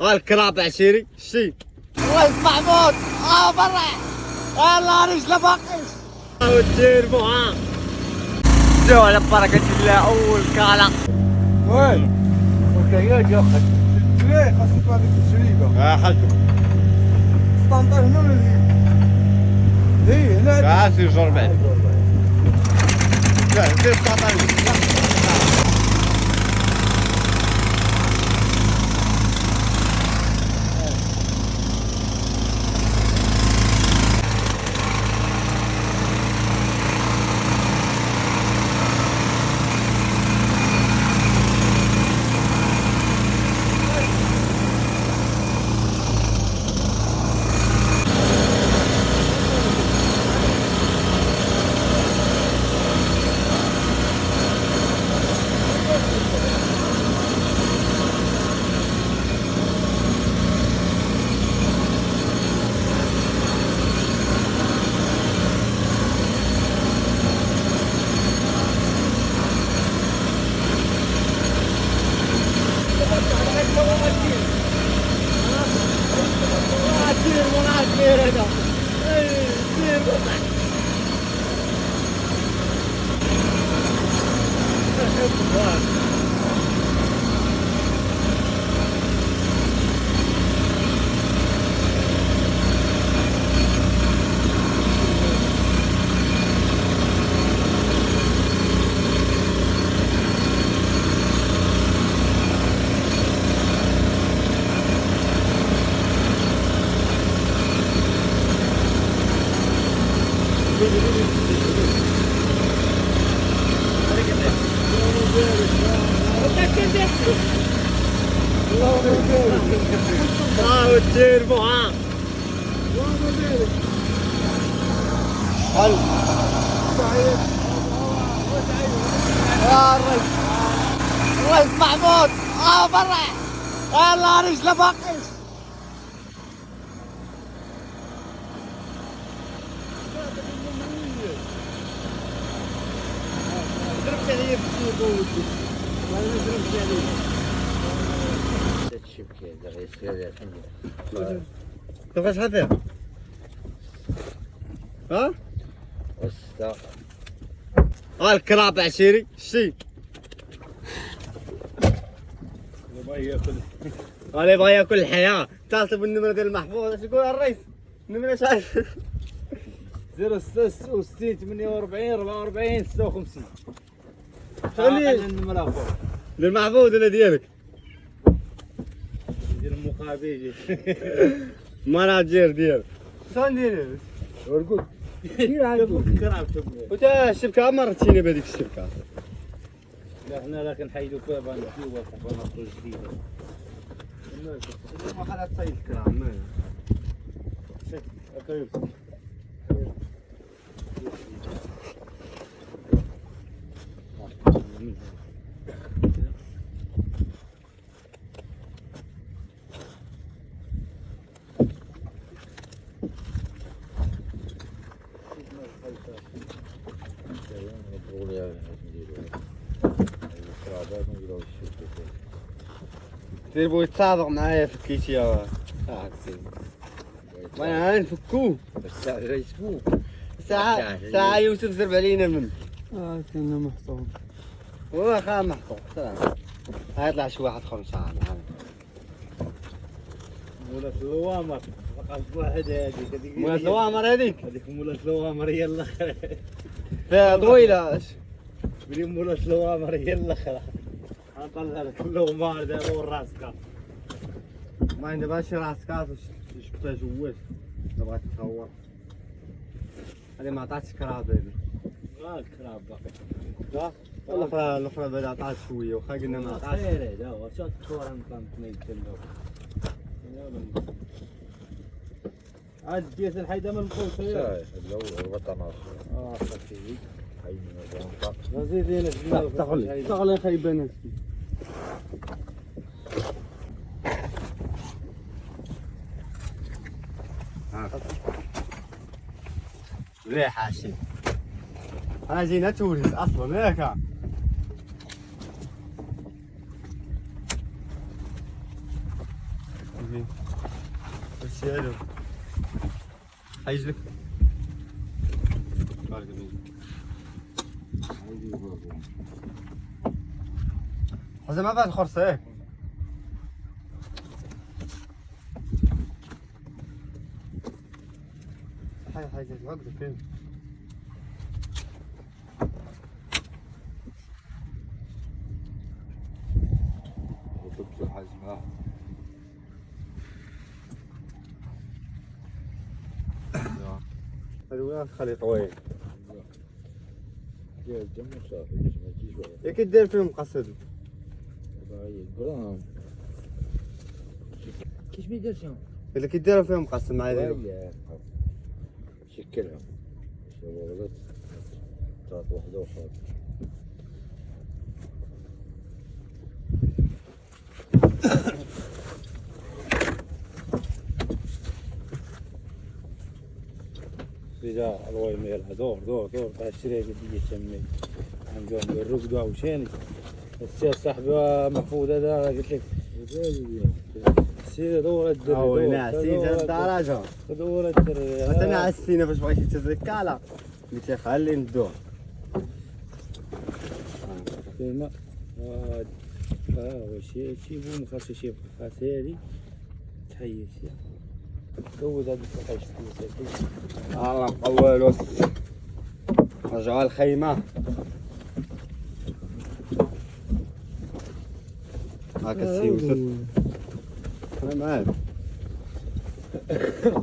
الكراب عشيري شي ولد محمود برا يلا رجله باقيش ودير بوها جو على بركة الله أول كالا وين؟ وكياج ياخد ليه خاصك هذيك الجريبة؟ خلته 17 هنا ولا هي؟ هنا كاسي جور بعد لا زيد 19 ودير بوها حلو يا الريس محمود برا يلا رجله باقيش ضربت عليا في السوق ما ضربت عليا كيفاش هذا؟ ها؟ الكراب عشيري شي اللي يبغى ياكل الحياة اتصل بالنمرة ديال المحفوظ اش يقول الرئيس؟ النمرة شحال؟ 066 48 44 56 خلي النمرة فوق للمحفوظ ولا ديالك؟ ديال المقابل ماناجير ديالك شحال ندير؟ ورقود كثير عاد كراب وتا الشبكة مرتيني بهذيك الشبكة لا حنا راه كنحيدو فيها بنحيوها فوق بناخذ جديدة ما خلات تصيد الكرام ما شوف هكا دير بغيت تصادق معايا فكيتي يا وانا نفكو الساعة يسبوك ساعة يوسف زرب علينا من كنا محطوط واخا محطوط هيطلع شي واحد خمسة مولات الوامر وقفت واحد هذيك مولات الوامر هذيك مولات الوامر هي الاخر فيها طويلة بلي مولات الوامر هي الاخر نطلع لك الوامر دابا وراسك ما عندي باش راس كاس جبتها جوات بغات تصور هذه ما عطاتش كراب هذه الكراب باقي الاخرى بعدا عطات شويه واخا قلنا ما عطاتش خير هذا هو شات كورة نقمت ما يتكلم عاد ديت الحيدة من القوس صحيح الأول وطن صافي حي من الزنقة زيد تغلي خيبان ريحة شي انا جينا تونس اصلا ياك مين هادشي هادو حيجلك بارك الله حزم ما بعد خرص هيك حاجة وقت فين وطبت الحزمة هذا وين خليط وين يا الجمع صافي ما تجيش ولا يا كي دير فيهم مقصد باغي جرام كيش بيدير شنو؟ الا كي ديروا فيهم مقصد مع يديروا ويا شكلها شو غلط طاط وحده وخلاص رجع الواي ميلها دور اشتري بدي تشمي عن جون الرقدة او شيني السير صاحبي محفوظ هذا قلت لك السير دور الدري او ناسين الدرجة دور الدري انا عسينا باش بغيتي تزكالا قلت لك خلي ندور كلمة واش شي بو مخاص شي خاص هذه تحيش دوز هذيك الحاجة الله مقولو رجعوا الخيمة هاكا السيوسة انا معاك